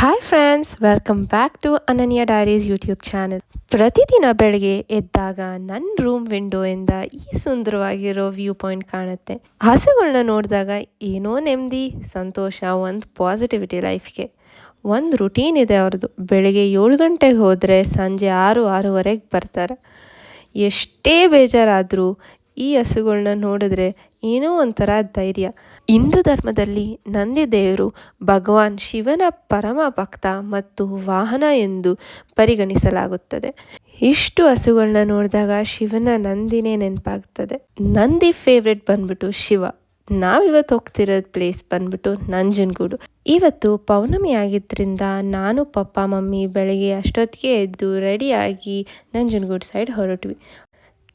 Hi friends, welcome back to Ananya diaries YouTube channel. ಪ್ರತಿದಿನ ಬೆಳಗ್ಗೆ ಎದ್ದಾಗ ನನ್ನ ರೂಮ್ ವಿಂಡೋಯಿಂದ ಈ ಸುಂದರವಾಗಿರೋ ವ್ಯೂ ಪಾಯಿಂಟ್ ಕಾಣುತ್ತೆ. ಹಸುಗಳನ್ನ ನೋಡಿದಾಗ ಏನೋ ನೆಮ್ಮದಿ, ಸಂತೋಷ, ಒಂದು ಪಾಸಿಟಿವಿಟಿ ಲೈಫ್ಗೆ. ಒಂದು ರುಟೀನ್ ಇದೆ ಅವ್ರದ್ದು. ಬೆಳಗ್ಗೆ 7 ಗಂಟೆಗೆ ಹೋದರೆ ಸಂಜೆ 6-6:30 ಬರ್ತಾರೆ. ಎಷ್ಟೇ ಬೇಜಾರಾದರೂ ಈ ಹಸುಗಳನ್ನ ನೋಡಿದ್ರೆ ಏನೋ ಒಂಥರ ಧೈರ್ಯ. ಹಿಂದೂ ಧರ್ಮದಲ್ಲಿ ನಂದಿ ದೇವರು ಭಗವಾನ್ ಶಿವನ ಪರಮ ಭಕ್ತ ಮತ್ತು ವಾಹನ ಎಂದು ಪರಿಗಣಿಸಲಾಗುತ್ತದೆ. ಇಷ್ಟು ಹಸುಗಳನ್ನ ನೋಡಿದಾಗ ಶಿವನ ನಂದಿನೇ ನೆನಪಾಗ್ತದೆ. ನಂದಿ ಫೇವ್ರೆಟ್ ಬಂದ್ಬಿಟ್ಟು ಶಿವ. ನಾವಿವತ್ತು ಹೋಗ್ತಿರೋದು ಪ್ಲೇಸ್ ಬಂದ್ಬಿಟ್ಟು ನಂಜನಗೂಡು. ಇವತ್ತು ಪೌರ್ಣಮಿ ಆಗಿದ್ದರಿಂದ ನಾನು ಪಪ್ಪ ಮಮ್ಮಿ ಬೆಳಗ್ಗೆ ಅಷ್ಟೊತ್ತಿಗೆ ಎದ್ದು ರೆಡಿಯಾಗಿ ನಂಜನಗೂಡು ಸೈಡ್ ಹೊರಟ್ವಿ.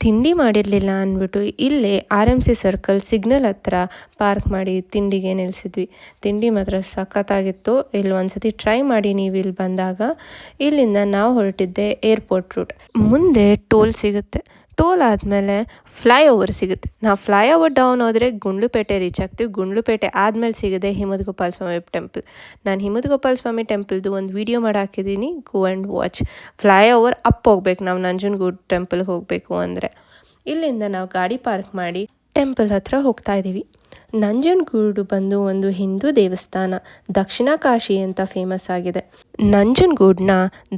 ತಿಂಡಿ ಮಾಡಿರಲಿಲ್ಲ ಅಂದ್ಬಿಟ್ಟು ಇಲ್ಲೇ RMC ಸರ್ಕಲ್ ಸಿಗ್ನಲ್ ಹತ್ರ ಪಾರ್ಕ್ ಮಾಡಿ ತಿಂಡಿಗೆ ನಿಲ್ಲಿಸಿದ್ವಿ. ತಿಂಡಿ ಮಾತ್ರ ಸಖತ್ತಾಗಿತ್ತು. ಇಲ್ಲಿ ಒಂದ್ಸತಿ ಟ್ರೈ ಮಾಡಿ ನೀವು ಇಲ್ಲಿ ಬಂದಾಗ. ಇಲ್ಲಿಂದ ನಾವು ಹೊರಟಿದ್ದೆ ಏರ್ಪೋರ್ಟ್ ರೂಟ್. ಮುಂದೆ ಟೋಲ್ ಸಿಗುತ್ತೆ. ಟೋಲ್ ಆದಮೇಲೆ ಫ್ಲೈಓವರ್ ಸಿಗುತ್ತೆ. ನಾವು ಫ್ಲೈಓವರ್ ಡೌನ್ ಹೋದರೆ ಗುಂಡ್ಲುಪೇಟೆ ರೀಚ್ ಆಗ್ತೀವಿ. ಗುಂಡ್ಲುಪೇಟೆ ಆದಮೇಲೆ ಸಿಗುತ್ತೆ ಹಿಮವದ್ ಸ್ವಾಮಿ ಟೆಂಪಲ್. ನಾನು ಹಿಮವದ್ ಸ್ವಾಮಿ ಟೆಂಪಲ್ದು ಒಂದು ವಿಡಿಯೋ ಮಾಡಿ ಹಾಕಿದ್ದೀನಿ, go and watch. Flyover up ಹೋಗ್ಬೇಕು ನಾವು ನಂಜನಗೂಡು ಟೆಂಪಲ್ಗೆ ಹೋಗಬೇಕು ಅಂದರೆ. ಇಲ್ಲಿಂದ ನಾವು ಗಾಡಿ ಪಾರ್ಕ್ ಮಾಡಿ ಟೆಂಪಲ್ ಹತ್ರ ಹೋಗ್ತಾ ಇದ್ದೀವಿ. ನಂಜನಗೂಡು ಬಂದು ಒಂದು ಹಿಂದೂ ದೇವಸ್ಥಾನ. ದಕ್ಷಿಣ ಕಾಶಿ ಅಂತ ಫೇಮಸ್ ಆಗಿದೆ. ನಂಜನಗೂಡನ್ನ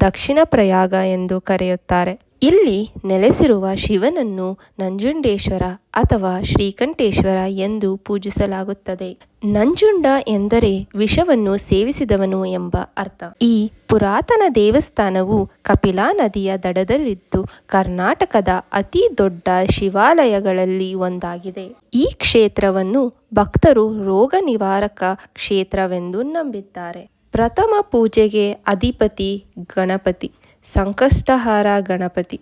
ದಕ್ಷಿಣ ಪ್ರಯಾಗ ಎಂದು ಕರೆಯುತ್ತಾರೆ. ಇಲ್ಲಿ ನೆಲೆಸಿರುವ ಶಿವನನ್ನು ನಂಜುಂಡೇಶ್ವರ ಅಥವಾ ಶ್ರೀಕಂಠೇಶ್ವರ ಎಂದು ಪೂಜಿಸಲಾಗುತ್ತದೆ. ನಂಜುಂಡ ಎಂದರೆ ವಿಷವನ್ನು ಸೇವಿಸಿದವನು ಎಂಬ ಅರ್ಥ. ಈ ಪುರಾತನ ದೇವಸ್ಥಾನವು ಕಪಿಲಾ ನದಿಯ ದಡದಲ್ಲಿದ್ದು ಕರ್ನಾಟಕದ ಅತಿ ದೊಡ್ಡ ಶಿವಾಲಯಗಳಲ್ಲಿ ಒಂದಾಗಿದೆ. ಈ ಕ್ಷೇತ್ರವನ್ನು ಭಕ್ತರು ರೋಗ ನಿವಾರಕ ಕ್ಷೇತ್ರವೆಂದು ನಂಬಿದ್ದಾರೆ. ಪ್ರಥಮ ಪೂಜೆಗೆ ಅಧಿಪತಿ ಗಣಪತಿ, ಸಂಕಷ್ಟಹಾರ ಗಣಪತಿ.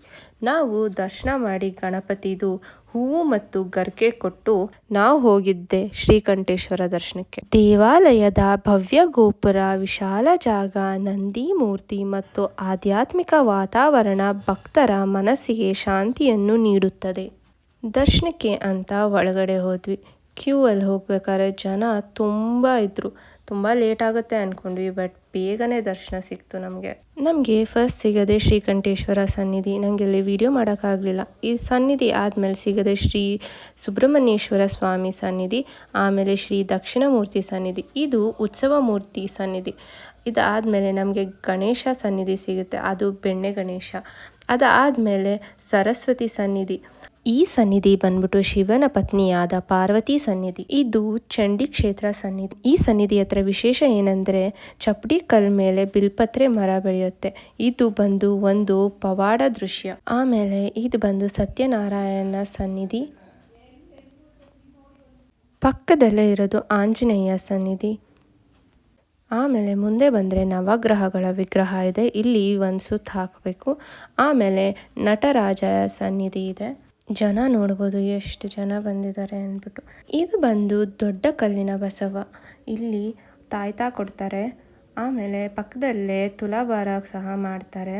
ನಾವು ದರ್ಶನ ಮಾಡಿ ಗಣಪತಿದು ಹೂವು ಮತ್ತು ಗರ್ಕೆ ಕೊಟ್ಟು ನಾವು ಹೋಗಿದ್ದೆ ಶ್ರೀಕಂಠೇಶ್ವರ ದರ್ಶನಕ್ಕೆ. ದೇವಾಲಯದ ಭವ್ಯ ಗೋಪುರ, ವಿಶಾಲ ಜಾಗ, ನಂದಿ ಮೂರ್ತಿ ಮತ್ತು ಆಧ್ಯಾತ್ಮಿಕ ವಾತಾವರಣ ಭಕ್ತರ ಮನಸ್ಸಿಗೆ ಶಾಂತಿಯನ್ನು ನೀಡುತ್ತದೆ. ದರ್ಶನಕ್ಕೆ ಅಂತ ಒಳಗಡೆ ಹೋದ್ವಿ. ಕ್ಯೂ ಅಲ್ಲಿ ಹೋಗ್ಬೇಕಾದ್ರೆ ಜನ ತುಂಬ ಇದ್ದರು. ತುಂಬ ಲೇಟ್ ಆಗುತ್ತೆ ಅಂದ್ಕೊಂಡ್ವಿ, ಬಟ್ ಬೇಗನೆ ದರ್ಶನ ಸಿಕ್ತು ನಮಗೆ ಫಸ್ಟ್ ಸಿಗದೆ ಶ್ರೀಕಂಠೇಶ್ವರ ಸನ್ನಿಧಿ. ನನಗೆ ಇಲ್ಲಿ ವಿಡಿಯೋ ಮಾಡೋಕ್ಕಾಗಲಿಲ್ಲ. ಈ ಸನ್ನಿಧಿ ಆದಮೇಲೆ ಸಿಗದೆ ಶ್ರೀ ಸುಬ್ರಹ್ಮಣ್ಯೇಶ್ವರ ಸ್ವಾಮಿ ಸನ್ನಿಧಿ, ಆಮೇಲೆ ಶ್ರೀ ದಕ್ಷಿಣಮೂರ್ತಿ ಸನ್ನಿಧಿ. ಇದು ಉತ್ಸವ ಮೂರ್ತಿ ಸನ್ನಿಧಿ. ಇದಾದಮೇಲೆ ನಮಗೆ ಗಣೇಶ ಸನ್ನಿಧಿ ಸಿಗುತ್ತೆ, ಅದು ಬೆಣ್ಣೆ ಗಣೇಶ. ಅದಾದಮೇಲೆ ಸರಸ್ವತಿ ಸನ್ನಿಧಿ. ಈ ಸನ್ನಿಧಿ ಬಂದ್ಬಿಟ್ಟು ಶಿವನ ಪತ್ನಿಯಾದ ಪಾರ್ವತಿ ಸನ್ನಿಧಿ. ಇದು ಚಂಡಿ ಕ್ಷೇತ್ರ ಸನ್ನಿಧಿ. ಈ ಸನ್ನಿಧಿ ಹತ್ರ ವಿಶೇಷ ಏನಂದರೆ ಚಪ್ಪಡಿ ಕಲ್ ಮೇಲೆ ಬಿಲ್ಪತ್ರೆ ಮರ ಬೆಳೆಯುತ್ತೆ. ಇದು ಬಂದು ಒಂದು ಪವಾಡ ದೃಶ್ಯ. ಆಮೇಲೆ ಇದು ಬಂದು ಸತ್ಯನಾರಾಯಣ ಸನ್ನಿಧಿ. ಪಕ್ಕದಲ್ಲೇ ಇರೋದು ಆಂಜನೇಯ ಸನ್ನಿಧಿ. ಆಮೇಲೆ ಮುಂದೆ ಬಂದರೆ ನವಗ್ರಹಗಳ ವಿಗ್ರಹ ಇದೆ. ಇಲ್ಲಿ ಒಂದು ಸುತ್ತು ಹಾಕಬೇಕು. ಆಮೇಲೆ ನಟರಾಜ ಸನ್ನಿಧಿ ಇದೆ. ಜನ ನೋಡ್ಬೋದು ಎಷ್ಟು ಜನ ಬಂದಿದ್ದಾರೆ ಅಂದ್ಬಿಟ್ಟು. ಇದು ಬಂದು ದೊಡ್ಡ ಕಲ್ಲಿನ ಬಸವ. ಇಲ್ಲಿ ತಾಯ್ತಾ ಕೊಡ್ತಾರೆ. ಆಮೇಲೆ ಪಕ್ಕದಲ್ಲೇ ತುಲಾಭಾರ ಸಹ ಮಾಡ್ತಾರೆ.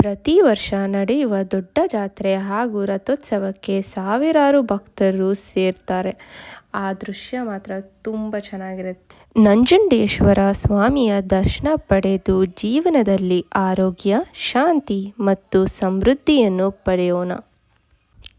ಪ್ರತಿ ವರ್ಷ ನಡೆಯುವ ದೊಡ್ಡ ಜಾತ್ರೆ ಹಾಗೂ ರಥೋತ್ಸವಕ್ಕೆ ಸಾವಿರಾರು ಭಕ್ತರು ಸೇರ್ತಾರೆ. ಆ ದೃಶ್ಯ ಮಾತ್ರ ತುಂಬ ಚೆನ್ನಾಗಿರುತ್ತೆ. ನಂಜುಂಡೇಶ್ವರ ಸ್ವಾಮಿಯ ದರ್ಶನ ಪಡೆದು ಜೀವನದಲ್ಲಿ ಆರೋಗ್ಯ, ಶಾಂತಿ ಮತ್ತು ಸಮೃದ್ಧಿಯನ್ನು ಪಡೆಯೋಣ.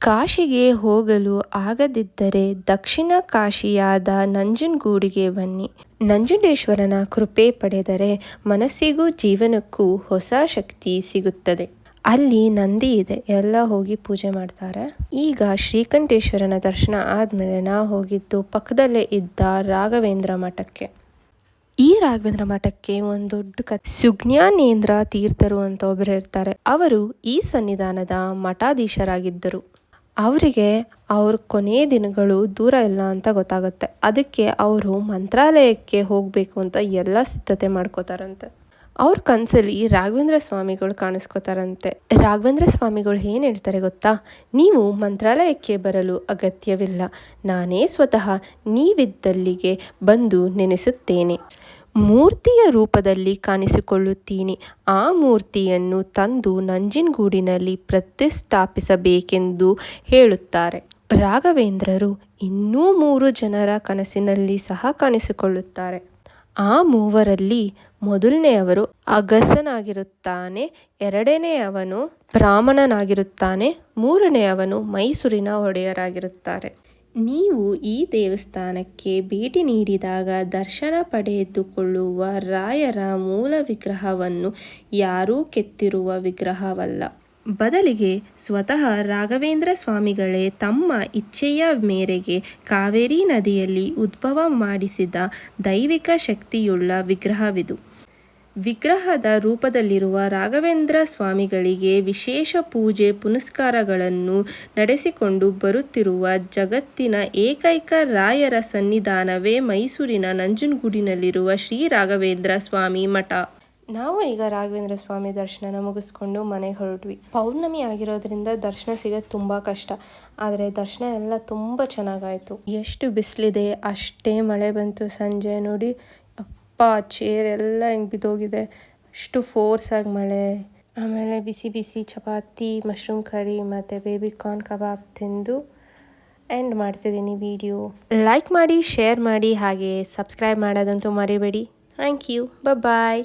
ಕಾಶಿಗೆ ಹೋಗಲು ಆಗದಿದ್ದರೆ ದಕ್ಷಿಣ ಕಾಶಿಯಾದ ನಂಜನಗೂಡಿಗೆ ಬನ್ನಿ. ನಂಜುಂಡೇಶ್ವರನ ಕೃಪೆ ಪಡೆದರೆ ಮನಸ್ಸಿಗೂ ಜೀವನಕ್ಕೂ ಹೊಸ ಶಕ್ತಿ ಸಿಗುತ್ತದೆ. ಅಲ್ಲಿ ನಂದಿ ಇದೆ, ಎಲ್ಲ ಹೋಗಿ ಪೂಜೆ ಮಾಡ್ತಾರೆ. ಈಗ ಶ್ರೀಕಂಠೇಶ್ವರನ ದರ್ಶನ ಆದಮೇಲೆ ನಾವು ಹೋಗಿದ್ದು ಪಕ್ಕದಲ್ಲೇ ಇದ್ದ ರಾಘವೇಂದ್ರ ಮಠಕ್ಕೆ. ಈ ರಾಘವೇಂದ್ರ ಮಠಕ್ಕೆ ಒಂದು ದೊಡ್ಡ ಸುಜ್ಞಾನೇಂದ್ರ ತೀರ್ಥರು ಅಂತ ಒಬ್ಬರು ಇರ್ತಾರೆ. ಅವರು ಈ ಸನ್ನಿಧಾನದ ಮಠಾಧೀಶರಾಗಿದ್ದರು. ಅವರಿಗೆ ಅವ್ರ ಕೊನೆಯ ದಿನಗಳು ದೂರ ಇಲ್ಲ ಅಂತ ಗೊತ್ತಾಗುತ್ತೆ. ಅದಕ್ಕೆ ಅವರು ಮಂತ್ರಾಲಯಕ್ಕೆ ಹೋಗಬೇಕು ಅಂತ ಎಲ್ಲ ಸಿದ್ಧತೆ ಮಾಡ್ಕೋತಾರಂತೆ. ಅವ್ರ ಕನಸಲ್ಲಿ ರಾಘವೇಂದ್ರ ಸ್ವಾಮಿಗಳು ಕಾಣಿಸ್ಕೋತಾರಂತೆ. ರಾಘವೇಂದ್ರ ಸ್ವಾಮಿಗಳು ಏನು ಹೇಳ್ತಾರೆ ಗೊತ್ತಾ? ನೀವು ಮಂತ್ರಾಲಯಕ್ಕೆ ಬರಲು ಅಗತ್ಯವಿಲ್ಲ, ನಾನೇ ಸ್ವತಃ ನೀವಿದ್ದಲ್ಲಿಗೆ ಬಂದು ನೆನೆಸುತ್ತೇನೆ. ಮೂರ್ತಿಯ ರೂಪದಲ್ಲಿ ಕಾಣಿಸಿಕೊಳ್ಳುತ್ತೀನಿ. ಆ ಮೂರ್ತಿಯನ್ನು ತಂದು ನಂಜನಗೂಡಿನಲ್ಲಿ ಪ್ರತಿಷ್ಠಾಪಿಸಬೇಕೆಂದು ಹೇಳುತ್ತಾರೆ. ರಾಘವೇಂದ್ರರು ಇನ್ನೂ 3 ಜನರ ಕನಸಿನಲ್ಲಿ ಸಹ ಕಾಣಿಸಿಕೊಳ್ಳುತ್ತಾರೆ. ಆ ಮೂವರಲ್ಲಿ ಮೊದಲನೆಯವನು ಅಗಸನಾಗಿರುತ್ತಾನೆ, ಎರಡನೆಯವನು ಬ್ರಾಹ್ಮಣನಾಗಿರುತ್ತಾನೆ, ಮೂರನೆಯವನು ಮೈಸೂರಿನ ಒಡೆಯರಾಗಿರುತ್ತಾರೆ. ನೀವು ಈ ದೇವಸ್ಥಾನಕ್ಕೆ ಭೇಟಿ ನೀಡಿದಾಗ ದರ್ಶನ ಪಡೆದುಕೊಳ್ಳುವ ರಾಯರ ಮೂಲ ವಿಗ್ರಹವನ್ನು ಯಾರೂ ಕೆತ್ತಿರುವ ವಿಗ್ರಹವಲ್ಲ. ಬದಲಿಗೆ ಸ್ವತಃ ರಾಘವೇಂದ್ರ ಸ್ವಾಮಿಗಳೇ ತಮ್ಮ ಇಚ್ಛೆಯ ಮೇರೆಗೆ ಕಾವೇರಿ ನದಿಯಲ್ಲಿ ಉದ್ಭವ ಮಾಡಿಸಿದ ದೈವಿಕ ಶಕ್ತಿಯುಳ್ಳ ವಿಗ್ರಹವಿದು. ವಿಗ್ರಹದ ರೂಪದಲ್ಲಿರುವ ರಾಘವೇಂದ್ರ ಸ್ವಾಮಿಗಳಿಗೆ ವಿಶೇಷ ಪೂಜೆ ಪುನಸ್ಕಾರಗಳನ್ನು ನಡೆಸಿಕೊಂಡು ಬರುತ್ತಿರುವ ಜಗತ್ತಿನ ಏಕೈಕ ರಾಯರ ಸನ್ನಿಧಾನವೇ ಮೈಸೂರಿನ ನಂಜನಗೂಡಿನಲ್ಲಿರುವ ಶ್ರೀ ರಾಘವೇಂದ್ರ ಸ್ವಾಮಿ ಮಠ. ನಾವು ಈಗ ರಾಘವೇಂದ್ರ ಸ್ವಾಮಿ ದರ್ಶನ ಮುಗಿಸ್ಕೊಂಡು ಮನೆಗೆ ಹೊರಟ್ವಿ. ಪೌರ್ಣಮಿ ಆಗಿರೋದ್ರಿಂದ ದರ್ಶನ ಸಿಗೋದು ತುಂಬ ಕಷ್ಟ, ಆದರೆ ದರ್ಶನ ಎಲ್ಲ ತುಂಬ ಚೆನ್ನಾಗಾಯಿತು. ಎಷ್ಟು ಬಿಸಿಲಿದೆ ಅಷ್ಟೇ ಮಳೆ ಬಂತು. ಸಂಜೆ ನೋಡಿ ಚೇರ್ ಎಲ್ಲ ಹಿಂಗೆ ಬಿದ್ದೋಗಿದೆ, ಅಷ್ಟು ಫೋರ್ಸಾಗಿ ಮಳೆ. ಆಮೇಲೆ ಬಿಸಿ ಬಿಸಿ ಚಪಾತಿ, ಮಶ್ರೂಮ್ ಕರಿ ಮತ್ತು ಬೇಬಿ ಕಾರ್ನ್ ಕಬಾಬ್ ತಿಂದು ಎಂಡ್ ಮಾಡ್ತಿದ್ದೀನಿ ವಿಡಿಯೋ. ಲೈಕ್ ಮಾಡಿ, ಶೇರ್ ಮಾಡಿ, ಹಾಗೆ ಸಬ್ಸ್ಕ್ರೈಬ್ ಮಾಡೋದಂತೂ ಮರಿಬೇಡಿ. Thank you. ಬಾಯ್.